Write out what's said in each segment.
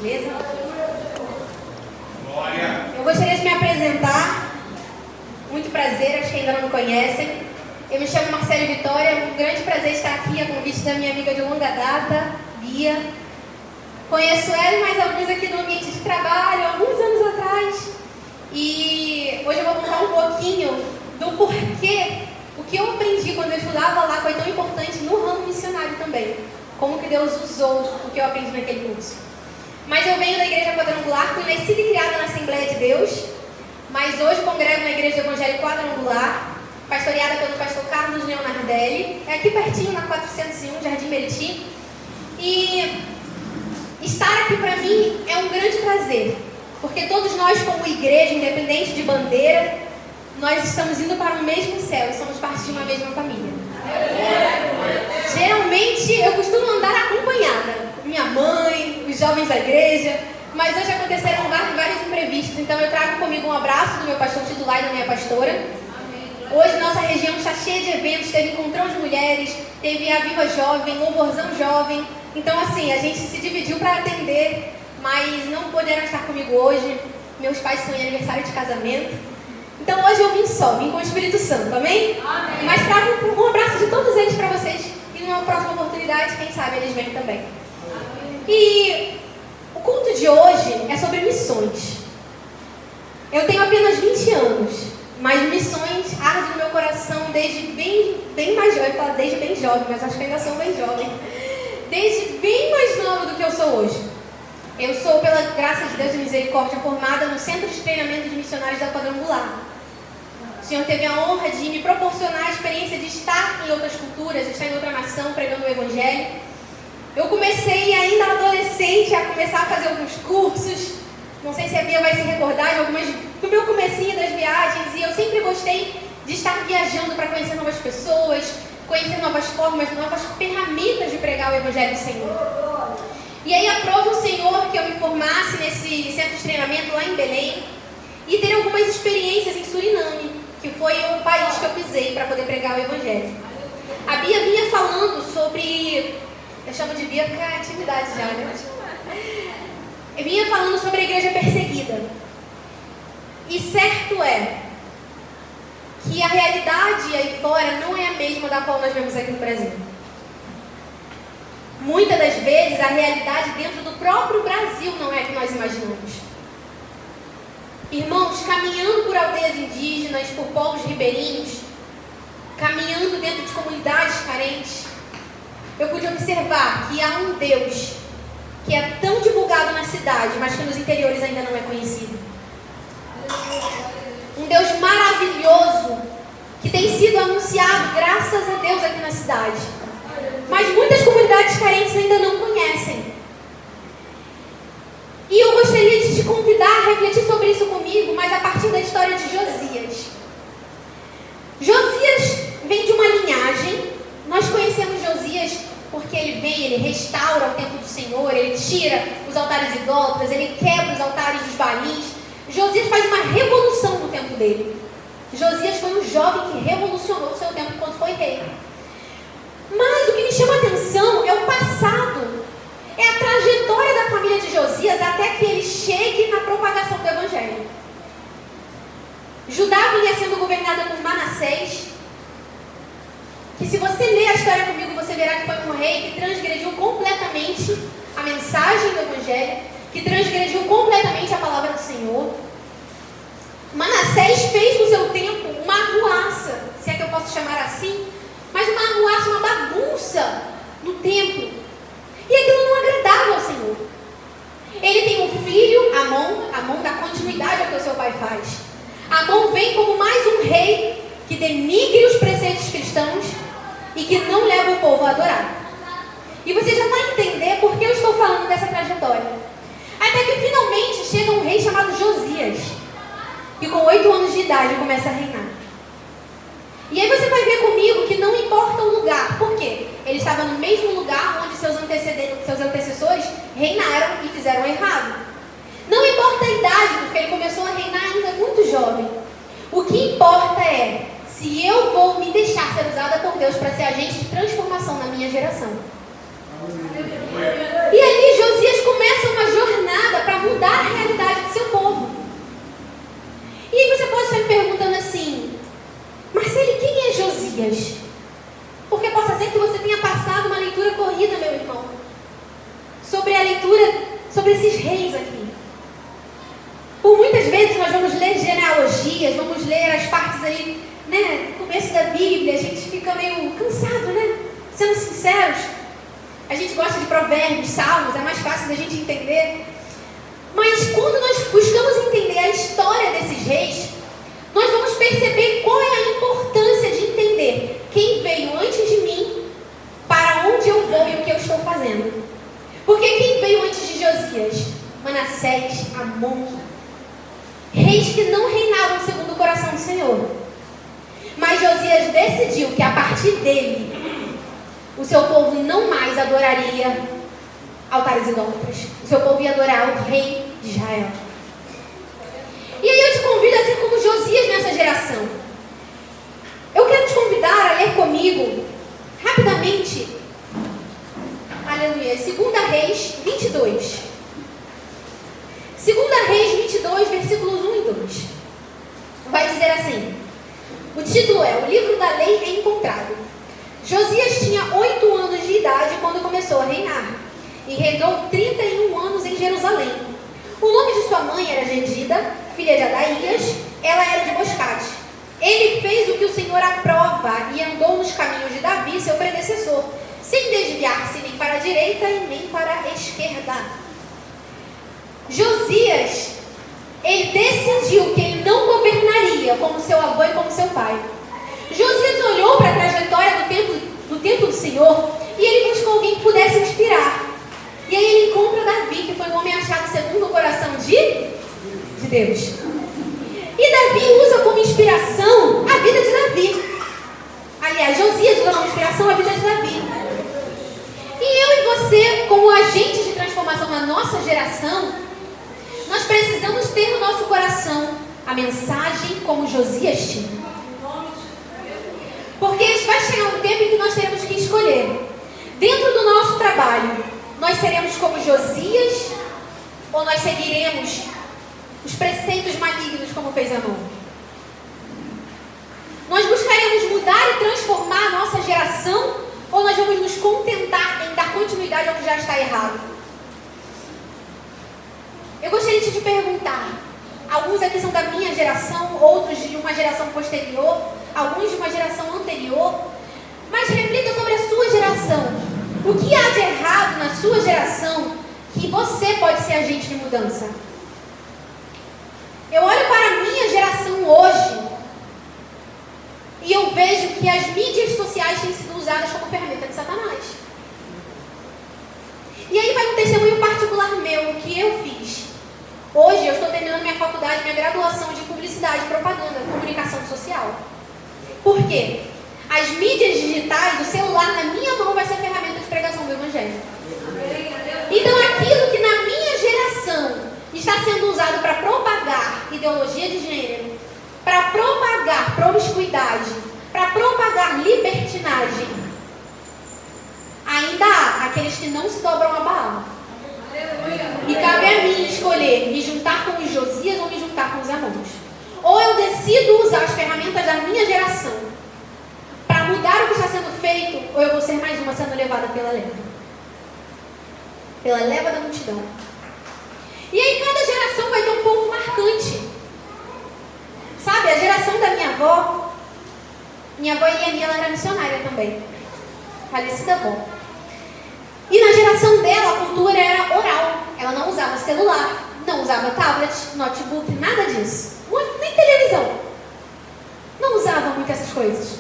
Beleza? Eu gostaria de me apresentar. Muito prazer, acho que ainda não me conhecem. Eu me chamo Marcele Vitória, é um grande prazer estar aqui a convite da minha amiga de longa data, Bia. Conheço ela e mais alguns aqui no ambiente de trabalho, alguns anos atrás. E hoje eu vou contar um pouquinho do porquê, o que eu aprendi quando eu estudava lá foi tão importante no ramo missionário também. Como que Deus usou o que eu aprendi naquele curso. Mas eu venho da Igreja Quadrangular, fui nascida e criada na Assembleia de Deus, mas hoje congrego na Igreja do Evangelho Quadrangular, pastoreada pelo pastor Carlos Leonardelli, é aqui pertinho, na 401, Jardim Meriti. E estar aqui para mim é um grande prazer, porque todos nós, como igreja, independente de bandeira, nós estamos indo para o mesmo céu e somos parte de uma mesma família. Geralmente eu costumo andar acompanhada, minha mãe, os jovens da igreja, mas hoje aconteceram vários imprevistos, então eu trago comigo um abraço do meu pastor titular e da minha pastora. Hoje nossa região está cheia de eventos, teve encontrão de mulheres, teve a Viva Jovem, Louvorzão Jovem. Então assim, a gente se dividiu para atender, mas não puderam estar comigo hoje. Meus pais estão em aniversário de casamento. Então hoje eu vim só, vim com o Espírito Santo, amém? Amém. Mas trago um abraço de todos eles para vocês. E numa próxima oportunidade, quem sabe eles vêm também. Amém. E o culto de hoje é sobre missões. Eu tenho apenas 20 anos, mas missões ardem no meu coração desde bem mais jovem. Eu falo desde bem jovem, mas acho que ainda sou bem jovem. Desde bem mais nova do que eu sou hoje. Eu sou, pela graça de Deus e misericórdia, formada no Centro de Treinamento de Missionários da Quadrangular. O Senhor teve a honra de me proporcionar a experiência de estar em outras culturas, estar em outra nação, pregando o Evangelho. Eu comecei ainda adolescente a começar a fazer alguns cursos. Não sei se a Bia vai se recordar de algumas do meu comecinho das viagens. E eu sempre gostei de estar viajando para conhecer novas pessoas, conhecer novas formas, novas ferramentas de pregar o Evangelho do Senhor. E aí aprova o Senhor que eu me formasse nesse centro de treinamento lá em Belém e ter algumas experiências em Suriname, que foi o país que eu pisei para poder pregar o Evangelho. A Bia vinha falando sobre... Eu chamo de Bia porque é atividade já, né? Eu vinha falando sobre a igreja perseguida. E certo é que a realidade aí fora não é a mesma da qual nós vemos aqui no Brasil. Muitas das vezes a realidade dentro do próprio Brasil não é a que nós imaginamos. Irmãos, caminhando por aldeias indígenas, por povos ribeirinhos, caminhando dentro de comunidades carentes, eu pude observar que há um Deus que é tão divulgado na cidade, mas que nos interiores ainda não é conhecido. Um Deus maravilhoso que tem sido anunciado, graças a Deus, aqui na cidade. Mas muitas comunidades carentes ainda não conhecem. E eu gostaria de te convidar a refletir sobre isso comigo, mas a partir da história de Josias. Josias vem de uma linhagem. Nós conhecemos Josias porque ele vem, ele restaura o templo do Senhor, ele tira os altares idólatras, ele quebra os altares dos balins. Josias faz uma revolução no tempo dele. Josias foi um jovem que revolucionou o seu tempo enquanto foi rei. Mas o que me chama a atenção é o passado. É a trajetória da família de Josias até que ele chegue na propagação do Evangelho. Judá vinha sendo governada por Manassés, que se você ler a história comigo, você verá que foi um rei que transgrediu completamente a mensagem do Evangelho, que transgrediu completamente a palavra do Senhor. Manassés fez no seu tempo uma arruaça, se é que eu posso chamar assim, mas uma arruaça, uma bagunça no templo. E aquilo não agradava ao Senhor. Ele tem um filho, Amon dá continuidade ao que o seu pai faz. Amon vem como mais um rei que denigre os preceitos cristãos e que não leva o povo a adorar. E você já vai entender por que eu estou falando dessa trajetória. Até que finalmente chega um rei chamado Josias, que com 8 anos de idade começa a reinar. E aí você vai ver comigo que não importa o lugar. Por quê? Ele estava no mesmo lugar onde seus antecessores reinaram e fizeram errado. Não importa a idade, porque ele começou a reinar ainda muito jovem. O que importa é se eu vou me deixar ser usada por Deus para ser agente de transformação na minha geração. E ali Josias começa uma jornada sobre esses reis aqui. Por muitas vezes nós vamos ler genealogias, vamos ler as partes aí, né, no começo da Bíblia, a gente fica meio cansado, né? Sendo sinceros, a gente gosta de provérbios, salmos, é mais fácil da gente entender. Mas quando nós buscamos entender a história desses reis, nós vamos perceber qual é a importância de entender quem veio antes de mim, para onde eu vou e o que eu estou fazendo. Porque quem veio antes de Josias? Manassés, Amon, reis que não reinavam segundo o coração do Senhor. Mas Josias decidiu que a partir dele, o seu povo não mais adoraria altares idólatras. O seu povo ia adorar o rei de Israel. E aí eu te convido a ser como Josias nessa geração. Eu quero te convidar a ler comigo, rapidamente, aleluia, 2 Reis 22. 2 Reis 22, versículos 1 e 2. Vai dizer assim, o título é: O livro da lei é encontrado. Josias tinha 8 anos de idade quando começou a reinar, e reinou 31 anos em Jerusalém. O nome de sua mãe era Gedida, filha de Adaías, ela era de Boscate. Ele fez o que o Senhor aprova e andou nos caminhos de Davi, seu predecessor, sem desviar-se nem para a direita e nem para a esquerda. Josias, ele decidiu que ele não governaria como seu avô e como seu pai. Josias olhou para a trajetória do templo do Senhor e ele buscou alguém que pudesse inspirar. E aí ele encontra Davi, que foi um homem achado segundo o coração de Deus. E Davi usa como inspiração a vida de Davi. Aliás, Josias usa como inspiração a vida de Davi. E eu e você, como agentes de transformação na nossa geração, nós precisamos ter no nosso coração a mensagem como Josias tinha. Porque vai chegar um tempo em que nós teremos que escolher. Dentro do nosso trabalho, nós seremos como Josias ou nós seguiremos os preceitos malignos como fez Amon? Nós buscaremos mudar e transformar a nossa geração ou nós vamos nos contentar em dar continuidade ao que já está errado? Eu gostaria de te perguntar, alguns aqui são da minha geração, outros de uma geração posterior, alguns de uma geração anterior, mas reflita sobre a sua geração. O que há de errado na sua geração que você pode ser agente de mudança? Eu olho para a minha geração hoje e eu vejo que as mídias sociais têm sido usadas como ferramenta de Satanás. E aí vai um testemunho particular meu, que eu fiz. Hoje eu estou terminando minha faculdade, minha graduação de publicidade, propaganda, comunicação social. Por quê? As mídias digitais, o celular na minha mão vai ser ferramenta de pregação do Evangelho. Então aquilo que na minha geração está sendo usado para propagar ideologia de gênero, para propagar promiscuidade, para propagar libertinagem, ainda há aqueles que não se dobram a Baal. E cabe a mim escolher me juntar com os Josias ou me juntar com os Amons. Ou eu decido usar as ferramentas da minha geração para mudar o que está sendo feito, ou eu vou ser mais uma sendo levada pela leva da multidão. E aí cada geração vai ter um pouco marcante. Sabe, a geração da minha avó Eliane, ela era missionária também. Falecida avó. E na geração dela, a cultura era oral. Ela não usava celular, não usava tablet, notebook, nada disso. Nem televisão. Não usava muito essas coisas.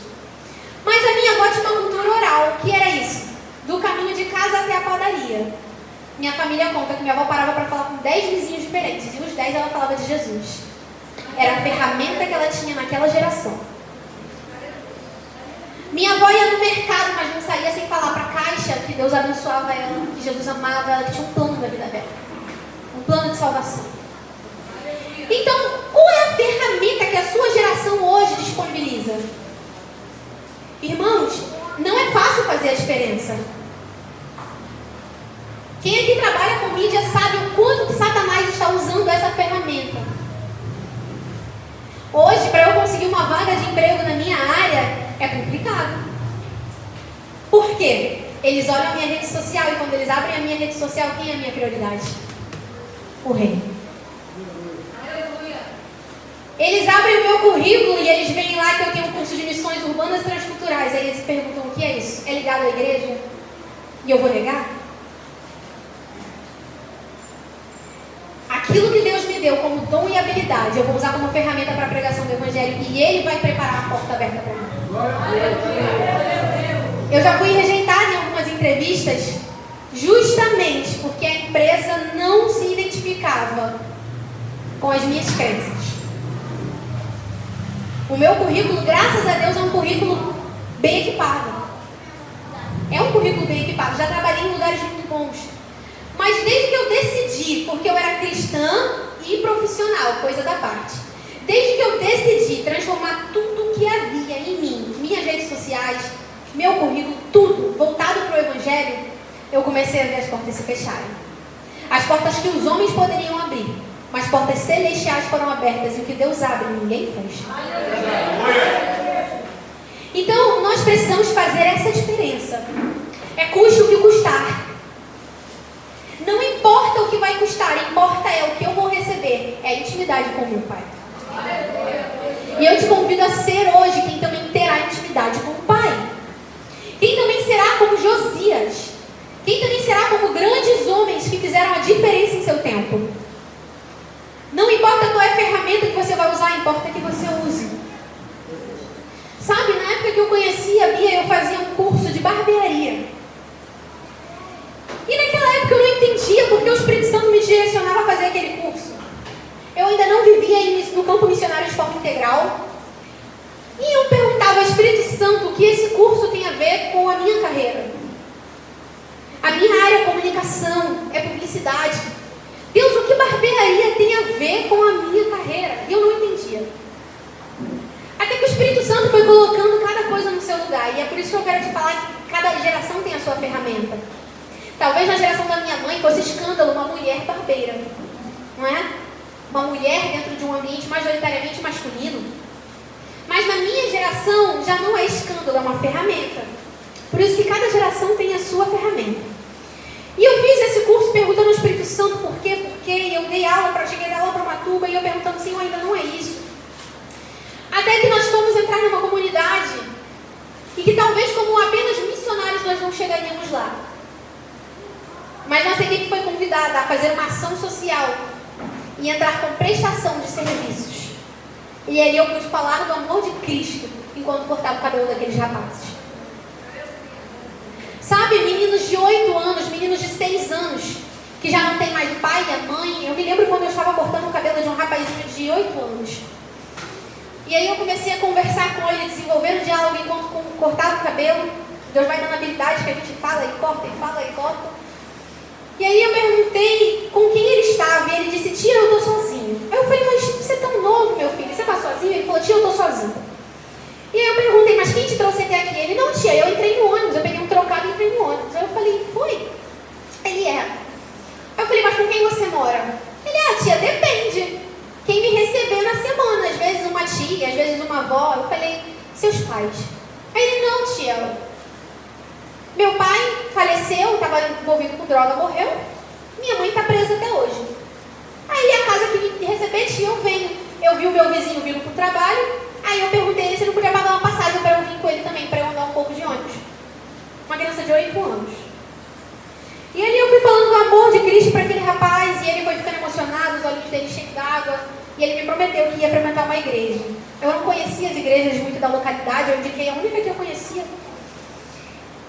Mas a minha avó tinha uma cultura oral, que era isso. Do caminho de casa até a padaria. Minha família conta que minha avó parava para falar com 10 vizinhos diferentes. E os 10 ela falava de Jesus. Era a ferramenta que ela tinha naquela geração. Minha avó ia no mercado, mas não saía sem falar para a caixa que Deus abençoava ela, que Jesus amava ela, que tinha um plano na vida dela. Um plano de salvação. Então, qual é a ferramenta que a sua geração hoje disponibiliza? Irmãos, não é fácil fazer a diferença. Quem aqui trabalha com mídia sabe o quanto que Satanás está usando essa ferramenta. Hoje, para eu conseguir uma vaga de emprego na minha área, é complicado. Por quê? Eles olham a minha rede social e quando eles abrem a minha rede social, quem é a minha prioridade? o reino. Eles abrem o meu currículo e eles veem lá que eu tenho um curso de missões urbanas transculturais. Aí eles se perguntam: o que é isso? É ligado à igreja? E eu vou negar? Aquilo que Deus me deu como dom e habilidade, eu vou usar como ferramenta para a pregação do Evangelho e Ele vai preparar a porta aberta para mim. Eu já fui rejeitada em algumas entrevistas justamente porque a empresa não se identificava com as minhas crenças. O meu currículo, graças a Deus, é um currículo bem equipado. É um currículo bem equipado. Já trabalhei em lugares muito bons. Mas desde que eu decidi, porque eu era cristã e profissional, coisas à parte. Desde que eu decidi transformar tudo que havia em mim, minhas redes sociais, meu currículo, tudo voltado para o Evangelho, eu comecei a ver as portas se fecharem. As portas que os homens poderiam abrir, mas portas celestiais foram abertas e o que Deus abre, ninguém fecha. Então, nós precisamos fazer essa diferença. É custe o que custar. Não importa o que vai custar, importa é o que eu vou receber. É a intimidade com o meu Pai. E eu te convido a ser hoje quem também terá intimidade com o Pai. Quem também será como Josias. Quem também será como grandes homens que fizeram a diferença em seu tempo. Não importa qual é a ferramenta que você vai usar, importa que você use. Sabe, na época que eu conheci a Bia, eu fazia um curso de barbearia. E naquela época eu não entendia porque o Espírito Santo me direcionava a fazer aquele curso. Eu ainda não vivia no campo missionário de forma integral. E eu perguntava ao Espírito Santo o que esse curso tem a ver com a minha carreira. A minha área é comunicação, é publicidade. Deus, o que barbearia tem a ver com a minha carreira? E eu não entendia. Até que o Espírito Santo foi colocando cada coisa no seu lugar. E é por isso que eu quero te falar que cada geração tem a sua ferramenta. Talvez na geração da minha mãe fosse escândalo uma mulher barbeira. Não é? Uma mulher dentro de um ambiente majoritariamente masculino. Mas na minha geração já não é escândalo, é uma ferramenta. Por isso que cada geração tem a sua ferramenta. E eu fiz esse curso perguntando ao Espírito Santo por quê, e eu dei aula, cheguei a dar aula para uma turma e eu perguntando assim, ainda não é isso. Até que nós fomos entrar numa comunidade e que talvez como apenas missionários nós não chegaríamos lá. Mas nossa equipe foi convidada a fazer uma ação social e entrar com prestação de serviços. E aí eu pude falar do amor de Cristo enquanto cortava o cabelo daqueles rapazes. Sabe, meninos de 8 anos, meninos de 6 anos, que já não tem mais o pai e a mãe. Eu me lembro quando eu estava cortando o cabelo de um rapazinho de 8 anos. E aí eu comecei a conversar com ele, desenvolver um diálogo enquanto cortava o cabelo. Deus vai dando habilidade que a gente fala e corta, e fala e corta. E aí eu perguntei com quem ele estava, e ele disse, tia, eu estou sozinho. Aí eu falei, mas você é tão novo, meu filho, você está sozinho? Ele falou, tia, eu estou sozinho. E aí eu perguntei, mas quem te trouxe até aqui? Ele, não, tia, eu entrei no ônibus, eu peguei um trocado e entrei no ônibus. Aí eu falei, foi? Ele é. Aí eu falei, mas com quem você mora? Ele, tia, depende. Quem me receber na semana, às vezes uma tia, às vezes uma avó. Eu falei, seus pais. Aí ele, não, tia, meu pai faleceu, estava envolvido com droga, morreu. Minha mãe está presa até hoje. Aí a casa que me receber, tia, eu venho. Eu vi o meu vizinho vindo para o trabalho. Aí eu perguntei ele se ele podia pagar uma passagem para eu vir com ele também, para eu andar um pouco de ônibus. Uma criança de 8 anos. E ali eu fui falando do amor de Cristo para aquele rapaz, e ele foi ficando emocionado, os olhos dele cheios d'água, e ele me prometeu que ia frequentar uma igreja. Eu não conhecia as igrejas muito da localidade, eu indiquei a única que eu conhecia.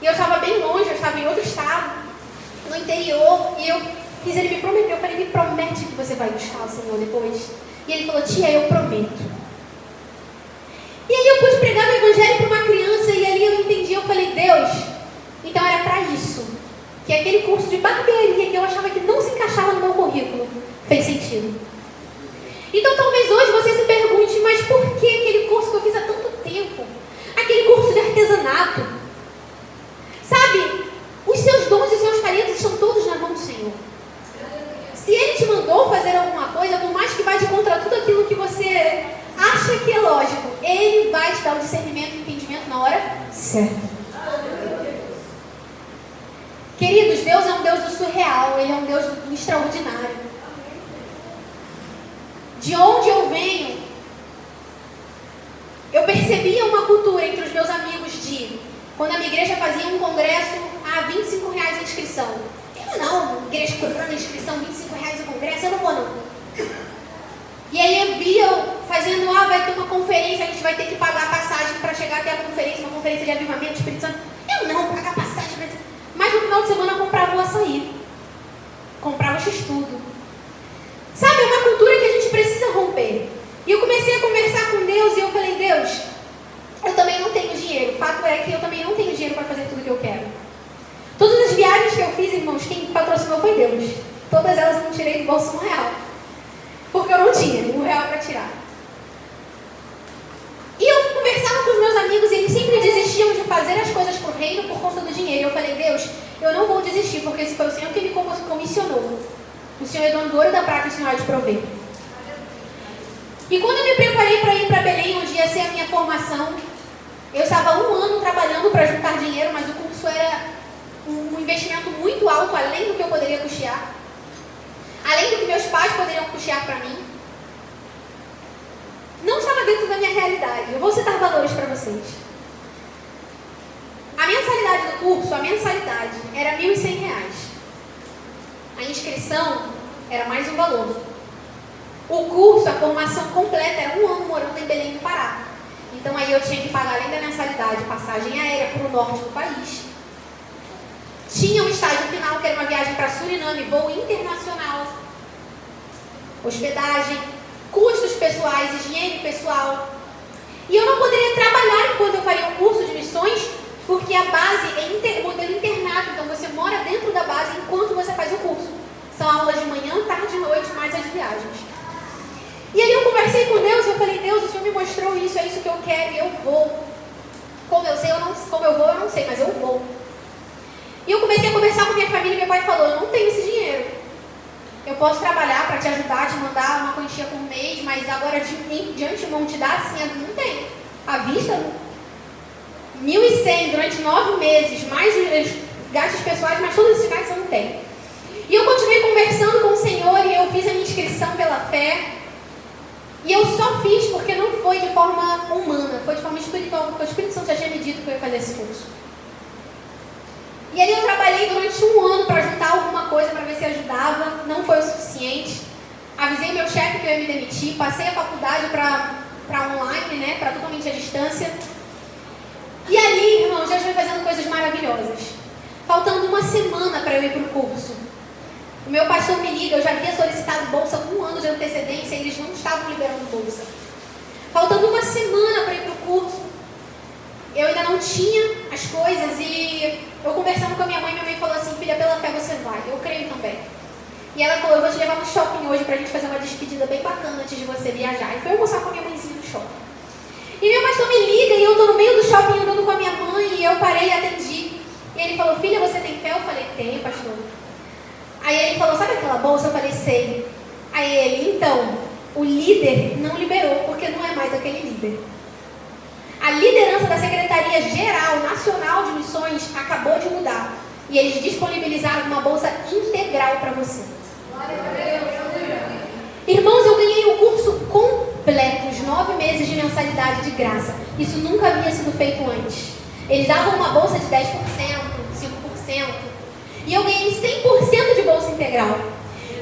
E eu estava bem longe, eu estava em outro estado, no interior, e eu fiz ele me prometer. Eu falei, me promete que você vai buscar o Senhor depois. E ele falou, tia, eu prometo. E aí eu pude pregar o Evangelho para uma criança, e ali eu entendi, eu falei, Deus, então era para isso, que aquele curso de barbearia que eu achava que não se encaixava no meu currículo, fez sentido. Então talvez hoje você se pergunte, mas por que aquele curso que eu fiz há tanto tempo? Aquele curso de artesanato? Sabe, os seus dons e os seus talentos estão todos na mão do Senhor. Se Ele te mandou fazer alguma coisa, por mais que vá de contra tudo aquilo que você acha que é lógico, Ele vai te dar o discernimento e o entendimento na hora certa. Queridos, Deus é um Deus do surreal, Ele é um Deus do extraordinário. cultura entre os meus amigos de, quando a minha igreja fazia um congresso, R$25 a inscrição. Eu não, igreja cobrando inscrição, R$25 o congresso, eu não vou não. E aí eu via fazendo, vai ter uma conferência, a gente vai ter que pagar a passagem para chegar até a conferência, uma conferência de avivamento, Espírito Santo. Eu não, pagar passagem. Mas no final de semana eu comprava o açaí. Comprava o x-tudo. Sabe, é uma cultura que a gente precisa romper. E eu comecei a conversar com Deus e eu falei, Deus, eu também não tenho dinheiro. O fato é que eu também não tenho dinheiro para fazer tudo que eu quero. Todas as viagens que eu fiz, irmãos, quem patrocinou foi Deus. Todas elas eu não tirei do bolso R$1. Porque eu não tinha R$1 para tirar. E eu conversava com os meus amigos e eles sempre desistiam de fazer as coisas para o reino por conta do dinheiro. E eu falei, Deus, eu não vou desistir, porque esse foi o Senhor que me comissionou. O Senhor é dono do ouro e da prata e o Senhor há de prover. E quando eu me preparei para ir para Belém, onde ia ser a minha formação, eu estava 1 ano trabalhando para juntar dinheiro, mas o curso era um investimento muito alto, além do que eu poderia custear. Além do que meus pais poderiam custear para mim. Não estava dentro da minha realidade. Eu vou citar valores para vocês. A mensalidade do curso, era R$1.100. A inscrição era mais um valor. O curso, a formação completa, era 1 ano morando em Belém do Pará. Então aí eu tinha que pagar, além da mensalidade, passagem aérea para o norte do país. Tinha um estágio final, que era uma viagem para Suriname, voo internacional. Hospedagem, custos pessoais, higiene pessoal. E eu não poderia trabalhar enquanto eu faria um curso de missões, porque a base é modelo internato, então você mora dentro da base enquanto você faz o curso. São aulas de manhã, tarde e noite, mais as viagens. E aí eu conversei com Deus e eu falei, Deus, o Senhor me mostrou isso, é isso que eu quero e eu vou. Como eu vou, eu não sei, mas eu vou. E eu comecei a conversar com minha família e meu pai falou, eu não tenho esse dinheiro. Eu posso trabalhar para te ajudar, te mandar uma quantia por mês, mas agora de antemão te dar assim, não tem. À vista, 1.100 durante 9 meses, mais os gastos pessoais, mas todos esses gastos eu não tenho. E eu continuei conversando com o Senhor e eu fiz a minha inscrição pela fé. E eu só fiz porque não foi de forma humana, foi de forma espiritual, porque o Espírito Santo já tinha me dito que eu ia fazer esse curso. E ali eu trabalhei durante 1 ano para juntar alguma coisa para ver se ajudava, não foi o suficiente. Avisei meu chefe que eu ia me demitir, passei a faculdade para online, né, para totalmente à distância. E ali, irmão, Deus foi fazendo coisas maravilhosas. Faltando 1 semana para eu ir para o curso, o meu pastor me liga, eu já havia solicitado bolsa com 1 ano de antecedência e eles não estavam liberando bolsa. Faltando 1 semana para ir para o curso, eu ainda não tinha as coisas e eu conversando com a minha mãe falou assim, filha, pela fé você vai, eu creio também. E ela falou, eu vou te levar no shopping hoje pra gente fazer uma despedida bem bacana antes de você viajar. E foi almoçar com a minha mãezinha no shopping. E meu pastor me liga e eu tô no meio do shopping andando com a minha mãe e eu parei e atendi. E ele falou, filha, você tem fé? Eu falei, tenho, pastor. Aí ele falou, sabe aquela bolsa? Eu falei, sei. Aí ele, então, o líder não liberou, porque não é mais aquele líder. A liderança da Secretaria Geral Nacional de Missões acabou de mudar. E eles disponibilizaram uma bolsa integral para você. Irmãos, eu ganhei o curso completo, os 9 meses de mensalidade de graça. Isso nunca havia sido feito antes. Eles davam uma bolsa de 10%, 5%. E eu ganhei 100% de bolsa integral.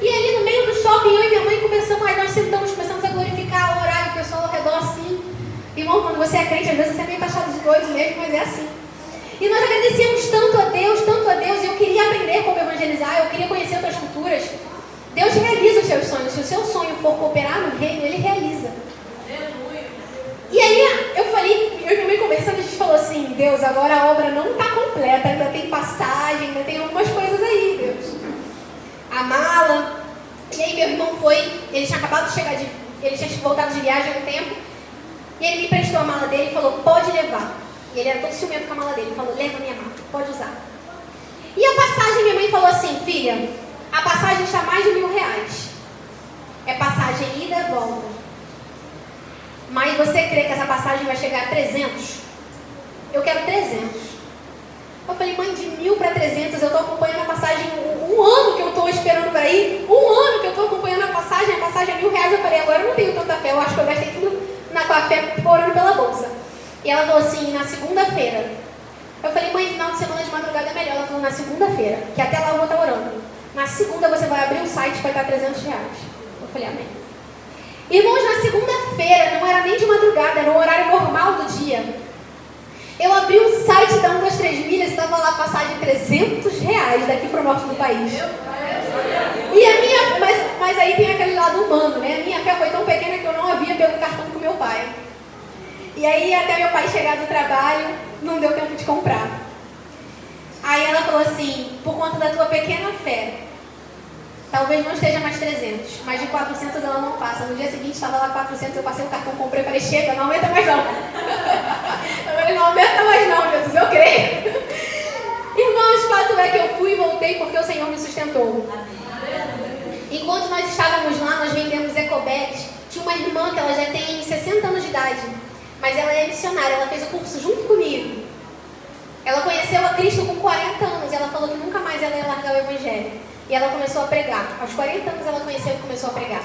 E ali no meio do shopping, eu e minha mãe começamos a glorificar, a orar, e o pessoal ao redor assim. Irmão, quando você é crente, às vezes você é meio taxado de doido mesmo, mas é assim. E nós agradecemos tanto a Deus, e eu queria aprender como evangelizar, eu queria conhecer outras culturas. Deus realiza os seus sonhos. Se o seu sonho for cooperar no reino, Ele realiza. E aí, eu e minha mãe conversando, a gente falou assim, Deus, agora a obra não está completa, ainda tem passagem, ainda tem algumas coisas aí, Deus. A mala. E aí meu irmão ele tinha acabado de chegar, ele tinha voltado de viagem há um tempo, e ele me emprestou a mala dele e falou, pode levar. E ele era todo ciumento com a mala dele, ele falou, leva minha mala, pode usar. E a passagem, minha mãe falou assim, filha, a passagem está mais de R$1.000. É passagem ida e volta. Mas você crê que essa passagem vai chegar a 300? Eu quero 300. Eu falei, mãe, de 1.000 para 300, eu estou acompanhando a passagem, um ano que eu estou esperando para ir, um ano que eu estou acompanhando a passagem é R$1.000. Eu falei, agora eu não tenho tanta fé, eu acho que eu gastei tudo com a fé orando pela bolsa. E ela falou assim, na segunda-feira. Eu falei, mãe, final de semana de madrugada é melhor. Ela falou, na segunda-feira, que até lá eu vou estar orando. Na segunda você vai abrir o site e vai estar R$300. Eu falei, amém. Irmãos, na segunda-feira, não era nem de madrugada, era o horário normal do dia. Eu abri o site da 1, 2, 3 milhas e estava lá passagem de R$300 daqui para o norte do país. E a minha, mas aí tem aquele lado humano, né? A minha fé foi tão pequena que eu não havia pelo cartão com meu pai. E aí até meu pai chegar do trabalho, não deu tempo de comprar. Aí ela falou assim, por conta da tua pequena fé, talvez não esteja mais 300, mas de 400 ela não passa. No dia seguinte estava lá 400, eu passei o cartão, comprei, falei, chega, não aumenta mais não. Eu falei, não aumenta mais não, Jesus, eu creio. Irmãos, fato é que eu fui e voltei porque o Senhor me sustentou. Enquanto nós estávamos lá, nós vendemos ecobags. Tinha uma irmã que ela já tem 60 anos de idade, mas ela é missionária, ela fez o curso junto comigo. Ela conheceu a Cristo com 40 anos e ela falou que nunca mais ela ia largar o Evangelho. E ela começou a pregar. Aos 40 anos ela conheceu e começou a pregar.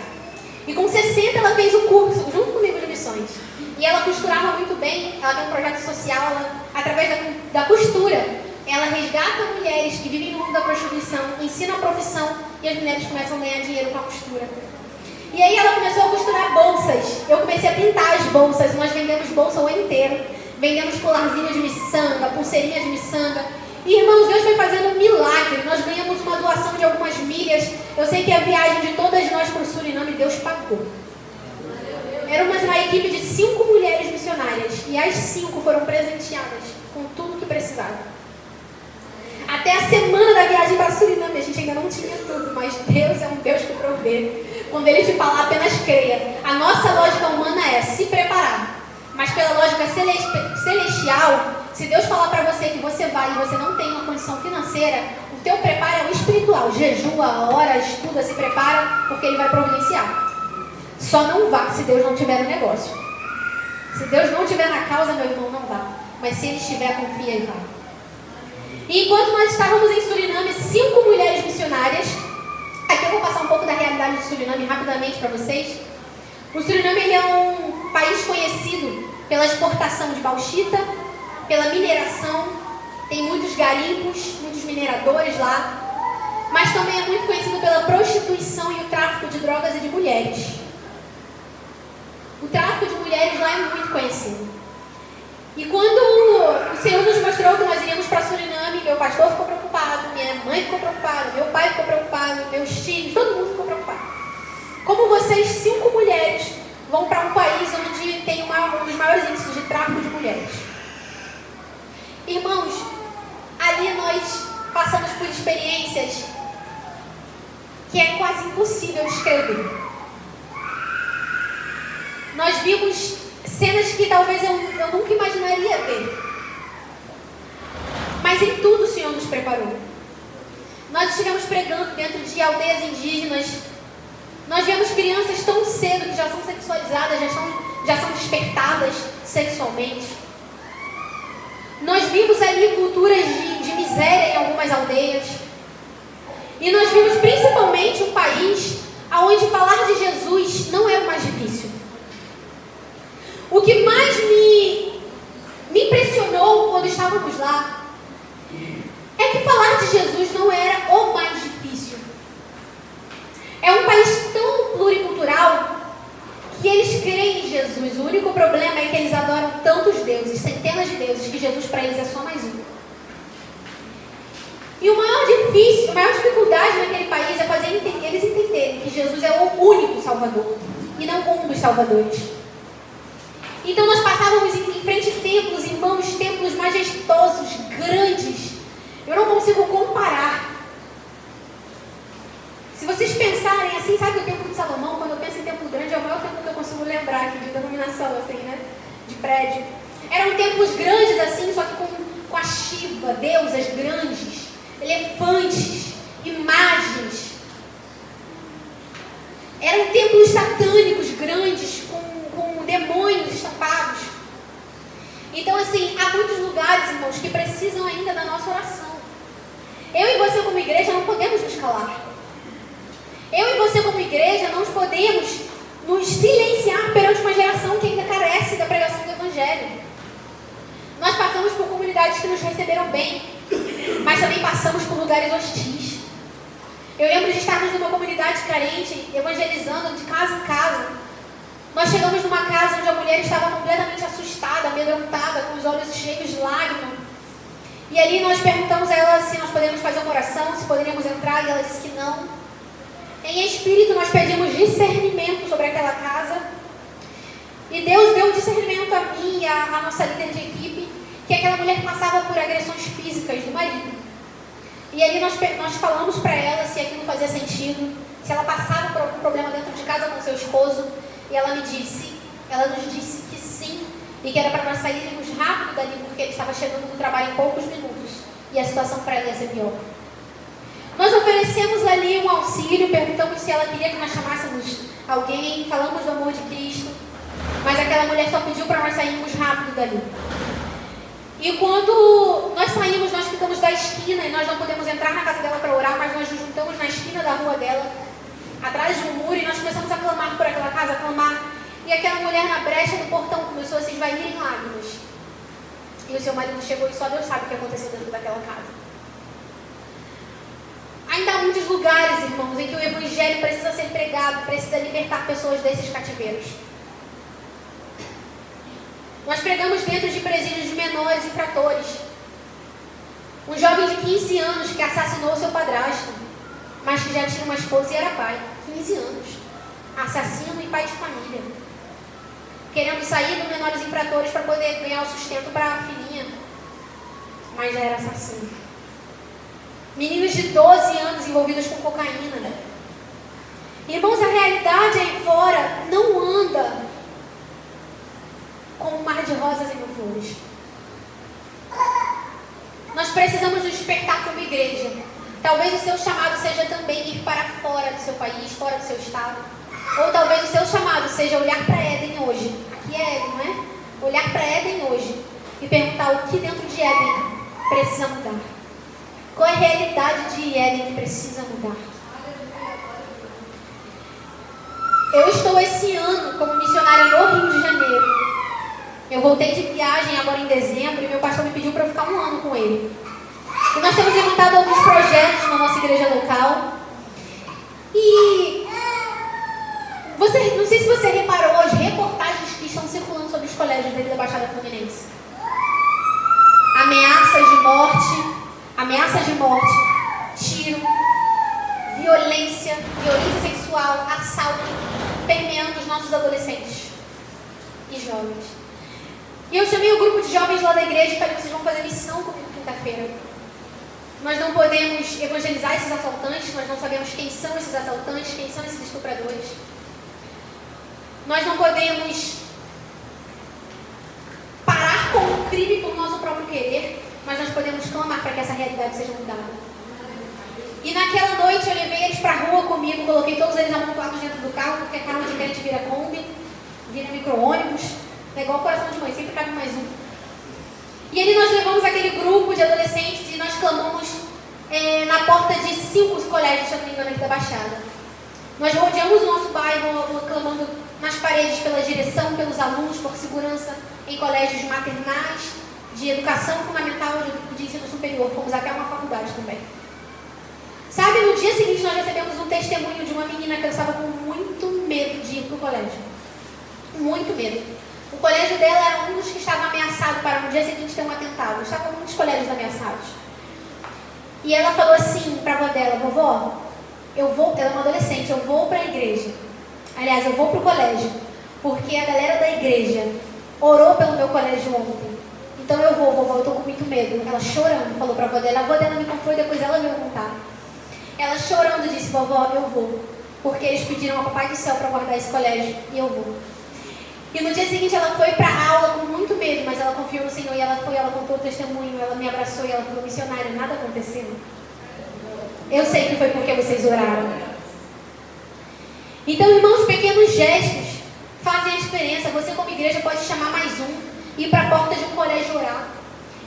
E com 60 ela fez o curso junto comigo de missões. E ela costurava muito bem, ela tem um projeto social, através da costura. Ela resgata mulheres que vivem no mundo da prostituição, ensina a profissão e as mulheres começam a ganhar dinheiro com a costura. E aí ela começou a costurar bolsas. Eu comecei a pintar as bolsas, nós vendemos bolsa o ano inteiro. Vendemos colarzinhos de miçanga, pulseirinhas de miçanga. E, irmãos, Deus foi fazendo um milagre. Nós ganhamos uma doação de algumas milhas. Eu sei que a viagem de todas nós para o Suriname, Deus pagou. Era uma equipe de 5 mulheres missionárias. E as 5 foram presenteadas com tudo que precisavam. Até a semana da viagem para Suriname, a gente ainda não tinha tudo, mas Deus é um Deus que provê. Quando Ele te falar, apenas creia. A nossa lógica humana é se preparar. Mas pela lógica celestial, se Deus falar para você que você vai e você não tem uma condição financeira, o teu preparo é o espiritual. Jejua, ora, estuda, se prepara, porque Ele vai providenciar. Só não vá se Deus não tiver no negócio. Se Deus não tiver na causa, meu irmão, não vá. Mas se Ele estiver, confia e vai. E enquanto nós estávamos em Suriname, 5 mulheres missionárias. Aqui eu vou passar um pouco da realidade do Suriname rapidamente para vocês. O Suriname ele é um país conhecido pela exportação de bauxita, pela mineração, tem muitos garimpos, muitos mineradores lá, mas também é muito conhecido pela prostituição e o tráfico de drogas e de mulheres. O tráfico de mulheres lá é muito conhecido. E quando o Senhor nos mostrou que nós iríamos para Suriname, meu pastor ficou preocupado, minha mãe ficou preocupada, meu pai ficou preocupado, meus filhos, todo mundo ficou preocupado. Como vocês, 5 mulheres, vão para um país onde tem um dos maiores índices de tráfico de mulheres? Irmãos, ali nós passamos por experiências que é quase impossível descrever. Nós vimos cenas que talvez eu nunca imaginaria ver. Mas em tudo o Senhor nos preparou. Nós estivemos pregando dentro de aldeias indígenas. Nós vemos crianças tão cedo que já são sexualizadas, já são despertadas sexualmente. Nós vimos ali culturas de miséria em algumas aldeias. E nós vimos principalmente um país onde falar de Jesus não é o mais difícil. O que mais me impressionou quando estávamos lá é que falar de Jesus não era o mais difícil. É um país tão pluricultural que eles creem em Jesus. O único problema é que eles adoram tantos deuses, centenas de deuses, que Jesus para eles é só mais um. E a maior dificuldade naquele país é fazer eles entenderem que Jesus é o único Salvador e não um dos salvadores. Então nós passávamos em frente a templos, irmãos, templos majestosos, grandes. Eu não consigo comparar. Se vocês pensarem assim, sabe o Templo de Salomão? Quando eu penso em templo grande, é o maior templo que eu consigo lembrar aqui, de denominação, assim, né? De prédio. Eram templos grandes assim, só que com a Shiva, deusas grandes, elefantes, imagens. Eram templos satânicos grandes, com demônios estampados. Então, assim, há muitos lugares, irmãos, que precisam ainda da nossa oração. Eu e você como igreja não podemos nos calar. Eu e você como igreja não podemos nos silenciar perante uma geração que ainda carece da pregação do Evangelho. Nós passamos por comunidades que nos receberam bem, mas também passamos por lugares hostis. Eu lembro de estarmos numa comunidade carente, evangelizando de casa em casa. Nós chegamos numa casa onde a mulher estava completamente assustada, amedrontada, com os olhos cheios de lágrimas. E ali nós perguntamos a ela se nós podemos fazer uma oração, se poderíamos entrar, e ela disse que não. Em espírito nós pedimos discernimento sobre aquela casa. E Deus deu discernimento a mim e a nossa líder de equipe, que aquela mulher passava por agressões físicas do marido. E ali nós falamos para ela se aquilo fazia sentido, se ela passava por algum problema dentro de casa com seu esposo. E ela nos disse que sim, e que era para nós sairmos rápido dali, porque ele estava chegando do trabalho em poucos minutos, e a situação para ela ia ser pior. Nós oferecemos ali um auxílio, perguntamos se ela queria que nós chamássemos alguém, falamos do amor de Cristo, mas aquela mulher só pediu para nós sairmos rápido dali. E quando nós saímos, nós ficamos da esquina, e nós não podemos entrar na casa dela para orar, mas nós nos juntamos na esquina da rua dela, atrás de um muro, e nós começamos a clamar por aquela casa, a clamar. E aquela mulher na brecha do portão começou a se esvair em lágrimas. E o seu marido chegou e só Deus sabe o que aconteceu dentro daquela casa. Ainda há muitos lugares, irmãos, em que o evangelho precisa ser pregado, precisa libertar pessoas desses cativeiros. Nós pregamos dentro de presídios de menores infratores. Um jovem de 15 anos que assassinou seu padrasto, mas que já tinha uma esposa e era pai. 15 anos. Assassino e pai de família. Querendo sair dos menores infratores para poder ganhar o sustento para a filhinha. Mas já era assassino. Meninos de 12 anos envolvidos com cocaína. Irmãos, a realidade aí fora não anda como um mar de rosas e mil flores. Nós precisamos nos despertar como igreja. Talvez o seu chamado seja também ir para fora do seu país, fora do seu estado. Ou talvez o seu chamado seja olhar para Éden hoje. Aqui é Éden, não é? Olhar para Éden hoje e perguntar o que dentro de Éden precisa mudar. Qual é a realidade de Éden que precisa mudar? Eu estou esse ano como missionária no Rio de Janeiro. Eu voltei de viagem agora em dezembro e meu pastor me pediu para eu ficar um ano com ele. E nós temos levantado alguns projetos na nossa igreja local. E não sei se você reparou as reportagens que estão circulando sobre os colégios dentro da Baixada Fluminense. Ameaças de morte, tiro, violência sexual, assalto, permeando os nossos adolescentes e jovens. E eu chamei o grupo de jovens lá da igreja e falei: vocês vão fazer missão comigo quinta-feira. Nós não podemos evangelizar esses assaltantes, nós não sabemos quem são esses assaltantes, quem são esses estupradores. Nós não podemos parar com o crime por nosso próprio querer, mas nós podemos clamar para que essa realidade seja mudada. E naquela noite eu levei eles para a rua comigo, coloquei todos eles amontoados dentro do carro, porque carro de crente vira Kombi, vira micro-ônibus, é igual o coração de mãe, sempre cabe mais um. E ali nós levamos aquele grupo de adolescentes e nós clamamos na porta de 5 colégios, se eu não me engano, aqui da Baixada. Nós rodeamos o nosso bairro, clamando nas paredes pela direção, pelos alunos, por segurança em colégios maternais, de educação fundamental, de ensino superior. Fomos até uma faculdade também. Sabe, no dia seguinte nós recebemos um testemunho de uma menina que estava com muito medo de ir para o colégio. Muito medo. O colégio dela era um dos que estava ameaçado para no dia seguinte ter um atentado. Estavam muitos colégios ameaçados. E ela falou assim para a avó dela: vovó, ela é uma adolescente, eu vou para a igreja. Aliás, eu vou para o colégio, porque a galera da igreja orou pelo meu colégio ontem. Então eu vou, vovó, eu estou com muito medo. Ela chorando falou para a avó dela me contou e depois ela veio contar. Ela chorando disse: vovó, eu vou, porque eles pediram ao Papai do Céu para guardar esse colégio, e eu vou. E no dia seguinte ela foi para a aula com muito medo, mas ela confiou no Senhor, e ela foi, ela contou o testemunho, ela me abraçou e ela falou: missionária, nada aconteceu. Eu sei que foi porque vocês oraram. Então, irmãos, pequenos gestos fazem a diferença. Você como igreja pode chamar mais um, ir para a porta de um colégio orar,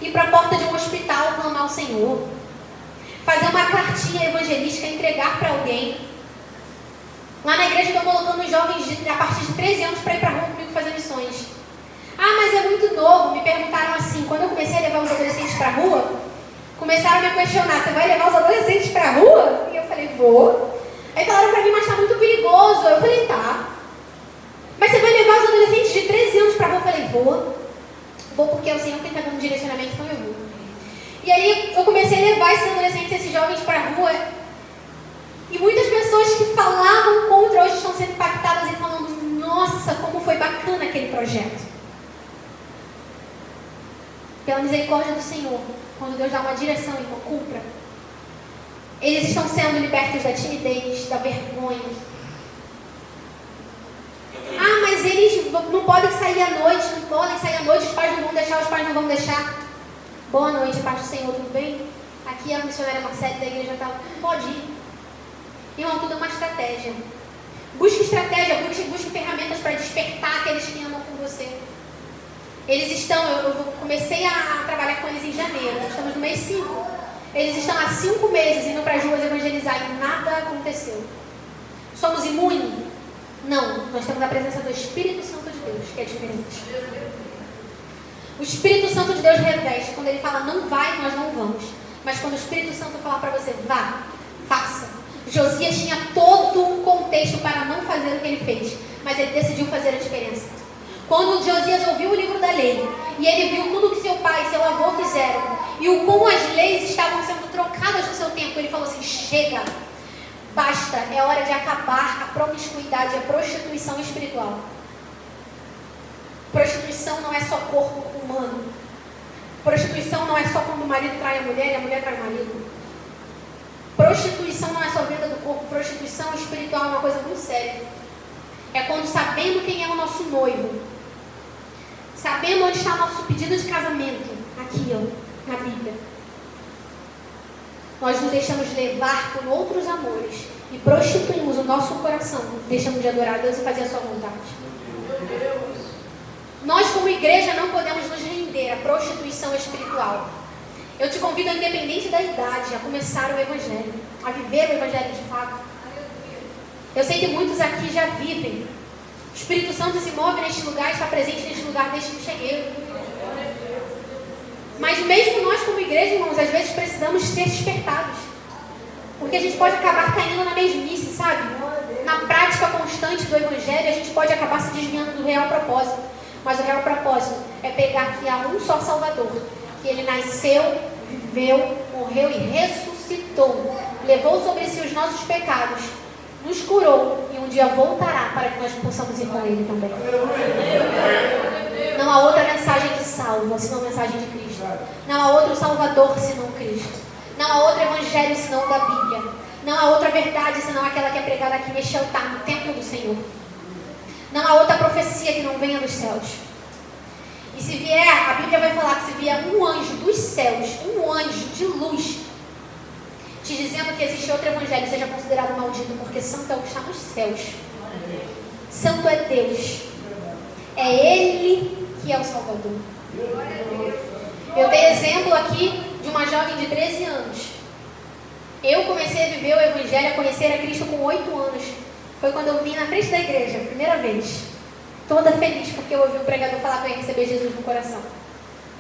ir para a porta de um hospital clamar ao Senhor, fazer uma cartinha evangelística, entregar para alguém. Lá na igreja eu estou colocando os jovens a partir de 13 anos para ir para a rua comigo fazer missões. Ah, mas mas é muito novo. Me perguntaram assim, quando eu comecei a levar os adolescentes para a rua, começaram a me questionar, você vai levar os adolescentes para a rua? E eu falei, vou. Aí falaram para mim, mas está muito perigoso. Eu falei, tá. Mas você vai levar os adolescentes de 13 anos para a rua? Eu falei, vou. Vou porque o Senhor tem que estar dando direcionamento, então eu vou. E aí eu comecei a levar esses adolescentes, esses jovens para a rua. E muitas pessoas que falavam contra hoje estão sendo impactadas e falando, nossa, como foi bacana aquele projeto. Pela misericórdia do Senhor, quando Deus dá uma direção e não cumpra, eles estão sendo libertos da timidez, da vergonha. Ah, mas eles não podem sair à noite, os pais não vão deixar, os pais não vão deixar. Boa noite, paz do Senhor, tudo bem? Aqui é a missionária Marcele da igreja tal. Pode ir. Irmão, tudo é uma estratégia. Busque estratégia, busque ferramentas para despertar aqueles que andam com você. Eles estão, eu comecei a trabalhar com eles em janeiro, nós estamos no mês 5. Eles estão há 5 meses indo para as ruas evangelizar e nada aconteceu. Somos imunes? Não, nós temos a presença do Espírito Santo de Deus, que é diferente. O Espírito Santo de Deus reveste, quando ele fala não vai, nós não vamos. Mas quando o Espírito Santo fala para você, vá, faça. Josias tinha todo um contexto para não fazer o que ele fez, mas ele decidiu fazer a diferença. Quando Josias ouviu o livro da lei, e ele viu tudo que seu pai e seu avô fizeram, e como as leis estavam sendo trocadas no seu tempo, ele falou assim, chega, basta, é hora de acabar a promiscuidade, a prostituição espiritual. Prostituição não é só corpo humano. Prostituição não é só quando o marido trai a mulher e a mulher trai o marido. Prostituição não é só venda do corpo. Prostituição espiritual é uma coisa muito séria. É quando, sabendo quem é o nosso noivo, sabendo onde está o nosso pedido de casamento, aqui ó, na Bíblia, nós nos deixamos levar por outros amores e prostituímos o nosso coração, deixamos de adorar a Deus e fazer a sua vontade. Nós como igreja não podemos nos render à prostituição espiritual. Eu te convido, independente da idade, a começar o Evangelho, a viver o Evangelho de fato. Eu sei que muitos aqui já vivem. O Espírito Santo se move neste lugar, está presente neste lugar desde que eu cheguei. Mas mesmo nós como igreja, irmãos, às vezes precisamos ser despertados. Porque a gente pode acabar caindo na mesmice, sabe? Na prática constante do Evangelho, a gente pode acabar se desviando do real propósito. Mas o real propósito é pegar que há um só Salvador, que ele nasceu, viveu, morreu e ressuscitou, levou sobre si os nossos pecados, nos curou e um dia voltará para que nós possamos ir com ele também. Não há outra mensagem que salva senão a mensagem de Cristo. Não há outro Salvador senão Cristo. Não há outro Evangelho senão o da Bíblia. Não há outra verdade senão aquela que é pregada aqui neste altar, no templo do Senhor. Não há outra profecia que não venha dos céus. E se vier, a Bíblia vai falar que se vier um anjo dos céus, um anjo de luz, te dizendo que existe outro evangelho, seja considerado maldito, porque santo é o que está nos céus. Santo é Deus. É Ele que é o Salvador. Eu tenho exemplo aqui de uma jovem de 13 anos. Eu comecei a viver o evangelho, a conhecer a Cristo com 8 anos. Foi quando eu vim na frente da igreja, primeira vez. Toda feliz, porque eu ouvi o pregador falar que eu ia receber Jesus no coração.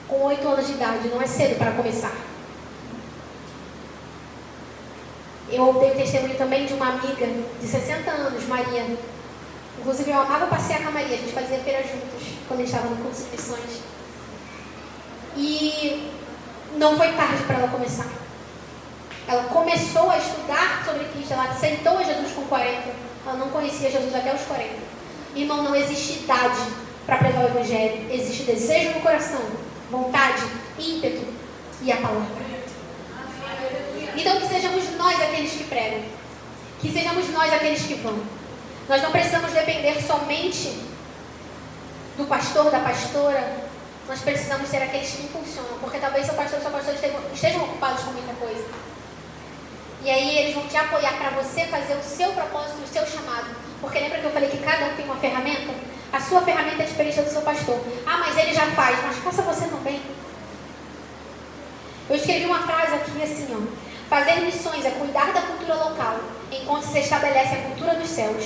Com 8 anos de idade, não é cedo para começar. Eu dei o testemunho também de uma amiga de 60 anos, Maria. Inclusive, eu amava passear com a Maria. A gente fazia feira juntos, quando a gente estava no curso de missões. E não foi tarde para ela começar. Ela começou a estudar sobre Cristo. Ela aceitou a Jesus com 40. Ela não conhecia Jesus até os 40. Irmão, não existe idade para pregar o Evangelho. Existe desejo no coração, vontade, ímpeto e a palavra. Então que sejamos nós aqueles que pregam. Que sejamos nós aqueles que vão. Nós não precisamos depender somente do pastor, da pastora. Nós precisamos ser aqueles que impulsionam. Porque talvez seu pastor e sua pastora estejam ocupados com muita coisa. E aí eles vão te apoiar para você fazer o seu propósito, o seu chamado. Porque lembra que eu falei que cada um tem uma ferramenta? A sua ferramenta é diferente da do seu pastor. Ah, mas ele já faz. Mas faça você também. Eu escrevi uma frase aqui assim, ó. Fazer missões é cuidar da cultura local, enquanto se estabelece a cultura dos céus.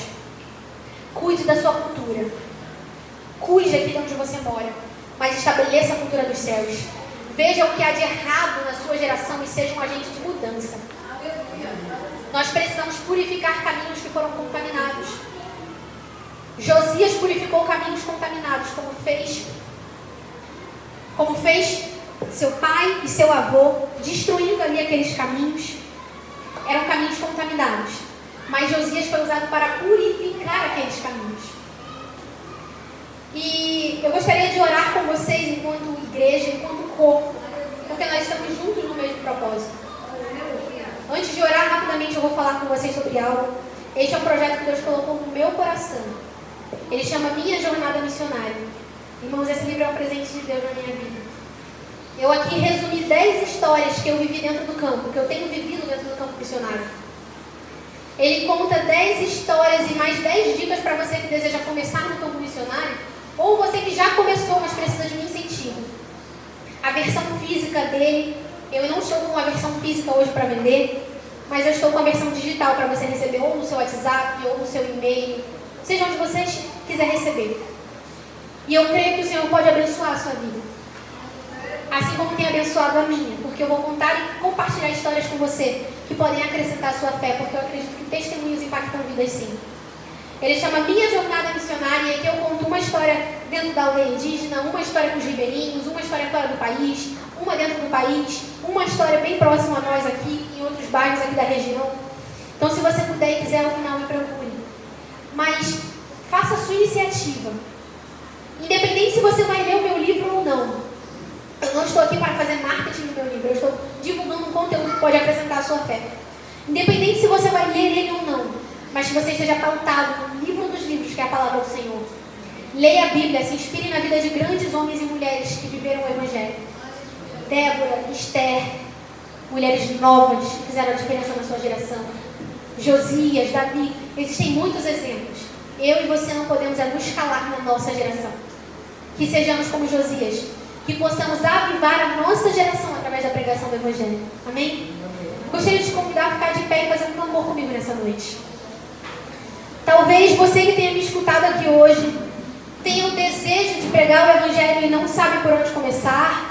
Cuide da sua cultura. Cuide aqui de onde você mora. mas estabeleça a cultura dos céus. Veja o que há de errado na sua geração e seja um agente de mudança. Nós precisamos purificar caminhos que foram contaminados. Josias purificou caminhos contaminados, como fez seu pai e seu avô, destruindo ali aqueles caminhos. Eram caminhos contaminados, mas Josias foi usado para purificar aqueles caminhos. E eu gostaria de orar com vocês enquanto igreja, enquanto corpo, porque nós estamos juntos no mesmo propósito. Antes de orar, rapidamente eu vou falar com vocês sobre algo. Este é um projeto que Deus colocou no meu coração. Ele chama Minha Jornada Missionária. Irmãos, esse livro é um presente de Deus na minha vida. Eu aqui resumi 10 histórias que eu vivi dentro do campo, que eu tenho vivido dentro do campo missionário. Ele conta 10 histórias e mais 10 dicas para você que deseja começar no campo missionário, ou você que já começou, mas precisa de um incentivo. A versão física dele, eu não estou com a versão física hoje para vender, mas eu estou com a versão digital para você receber ou no seu WhatsApp, ou no seu e-mail, seja onde você quiser receber. E eu creio que o Senhor pode abençoar a sua vida, assim como tem abençoado a minha, porque eu vou contar e compartilhar histórias com você que podem acrescentar a sua fé, porque eu acredito que testemunhos impactam vidas sim. Ele chama Minha Jornada Missionária, e aqui eu conto uma história dentro da aldeia indígena, uma história com os ribeirinhos, uma história fora do país, uma dentro do país, uma história bem próxima a nós aqui, em outros bairros aqui da região. Então, se você puder e quiser, no final me procure. Mas faça a sua iniciativa. Independente se você vai ler o meu livro ou não. Eu não estou aqui para fazer marketing do meu livro, eu estou divulgando um conteúdo que pode acrescentar a sua fé. Independente se você vai ler ele ou não, mas que você esteja pautado no livro dos livros, que é a palavra do Senhor. Leia a Bíblia, se inspire na vida de grandes homens e mulheres que viveram o Evangelho. Débora, Esther, mulheres novas que fizeram a diferença na sua geração. Josias, Davi, existem muitos exemplos. Eu e você não podemos nos calar na nossa geração. Que sejamos como Josias, que possamos avivar a nossa geração através da pregação do Evangelho. Amém? Gostaria de te convidar a ficar de pé e fazer um clamor comigo nessa noite. Talvez você que tenha me escutado aqui hoje tenha o desejo de pregar o Evangelho e não sabe por onde começar.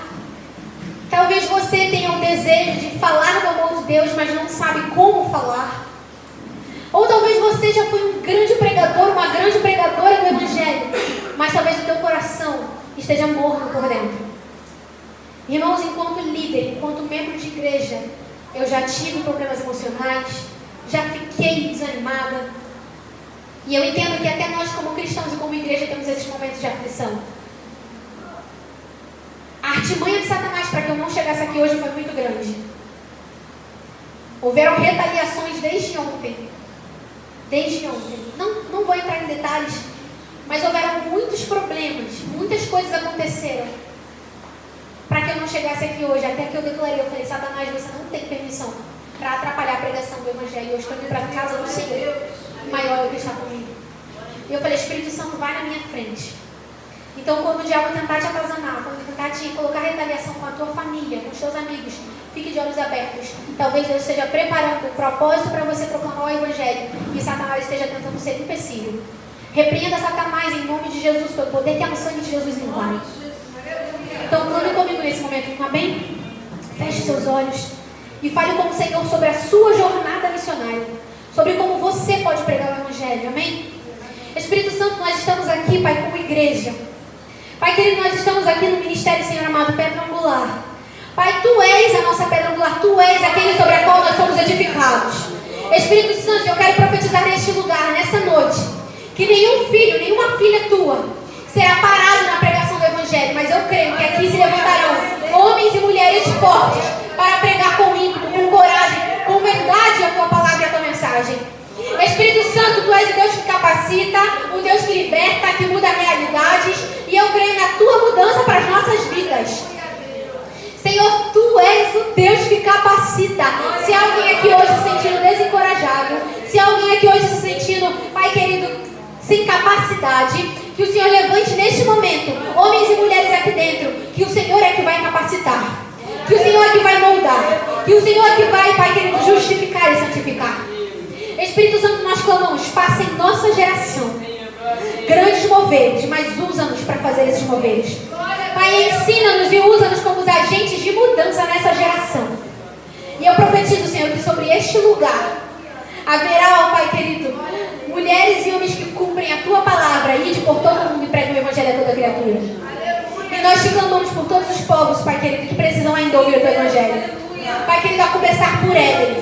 Talvez você tenha o desejo de falar do amor de Deus, mas não sabe como falar. Ou talvez você já foi um grande pregador, uma grande pregadora do Evangelho, mas talvez o teu coração esteja morto por dentro. Irmãos, enquanto líder, enquanto membro de igreja, eu já tive problemas emocionais, já fiquei desanimada. E eu entendo que até nós, como cristãos e como igreja, temos esses momentos de aflição. A artimanha de Satanás para que eu não chegasse aqui hoje foi muito grande. Houveram retaliações desde ontem. Não vou entrar em detalhes, mas houveram muitos problemas, muitas coisas aconteceram para que eu não chegasse aqui hoje. Até que eu declarei, eu falei: Satanás, você não tem permissão para atrapalhar a pregação do Evangelho. Eu estou indo para a casa do Senhor. O maior é o que está comigo. E eu falei: Espírito Santo, vai na minha frente. Então, quando o diabo tentar te atazanar, quando tentar te colocar retaliação com a tua família, com os teus amigos, fique de olhos abertos. Talvez Deus esteja preparando um propósito para você proclamar o Evangelho e Satanás esteja tentando ser empecilho. Repreenda Satanás em nome de Jesus, pelo poder que há no sangue de Jesus invade. Então, clame comigo nesse momento, amém? Feche seus olhos e fale com o Senhor sobre a sua jornada missionária, sobre como você pode pregar o Evangelho, amém? Espírito Santo, nós estamos aqui, Pai, como igreja. Pai querido, nós estamos aqui no Ministério, Senhor amado, Pedra Angular. Pai, Tu és a nossa Pedra Angular, Tu és aquele sobre a qual nós somos edificados. Espírito Santo, eu quero profetizar neste lugar, nessa noite, que nenhum filho, nenhuma filha Tua será parado na pregação do Evangelho, mas eu creio que aqui se levantarão homens e mulheres fortes para pregar com ímpeto, com coragem, com verdade a Tua palavra e a Tua mensagem. Espírito Santo, Tu és o Deus que capacita, o Deus que liberta, que muda realidades, e eu creio na Tua mudança para as nossas vidas. Senhor, Tu és o Deus que capacita. Se alguém aqui hoje se sentindo desencorajado, se alguém aqui hoje se sentindo, Pai querido, sem capacidade, que o Senhor levante neste momento homens e mulheres aqui dentro, que o Senhor é que vai capacitar, que o Senhor é que vai moldar, que o Senhor é que vai, Pai querido, justificar e santificar. Espírito Santo, nós clamamos, faça em nossa geração grandes moveres, mas usa-nos para fazer esses moveres. Pai, ensina-nos e usa-nos como os agentes de mudança nessa geração. E eu profetizo, Senhor, que sobre este lugar haverá, ó Pai querido, mulheres e homens que cumprem a Tua palavra, ide por todo mundo e pregue o Evangelho a toda criatura. E nós te clamamos por todos os povos, Pai querido, que precisam ainda ouvir o Teu Evangelho. Pai querido, a começar por Éden,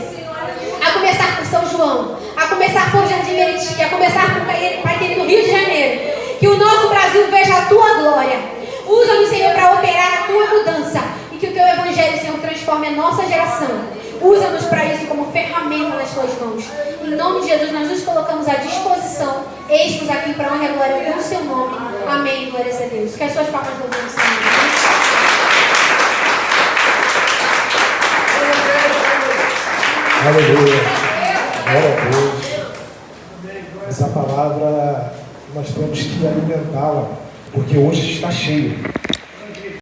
a começar por São João, a começar por Jardim Meriti, a começar por Pai querido, Rio de Janeiro. Que o nosso Brasil veja a Tua glória. Usa-nos, Senhor, para operar a Tua mudança. E que o Teu Evangelho, Senhor, transforme a nossa geração. Usa-nos para isso como ferramenta nas Tuas mãos. Em nome de Jesus, nós nos colocamos à disposição. Eis-nos aqui para honra e glória do Seu nome. Amém. Glórias a Deus. Que as Suas palmas louvem o Senhor. Aleluia. Glória a Deus. Essa palavra nós temos que alimentá-la, porque hoje está cheio.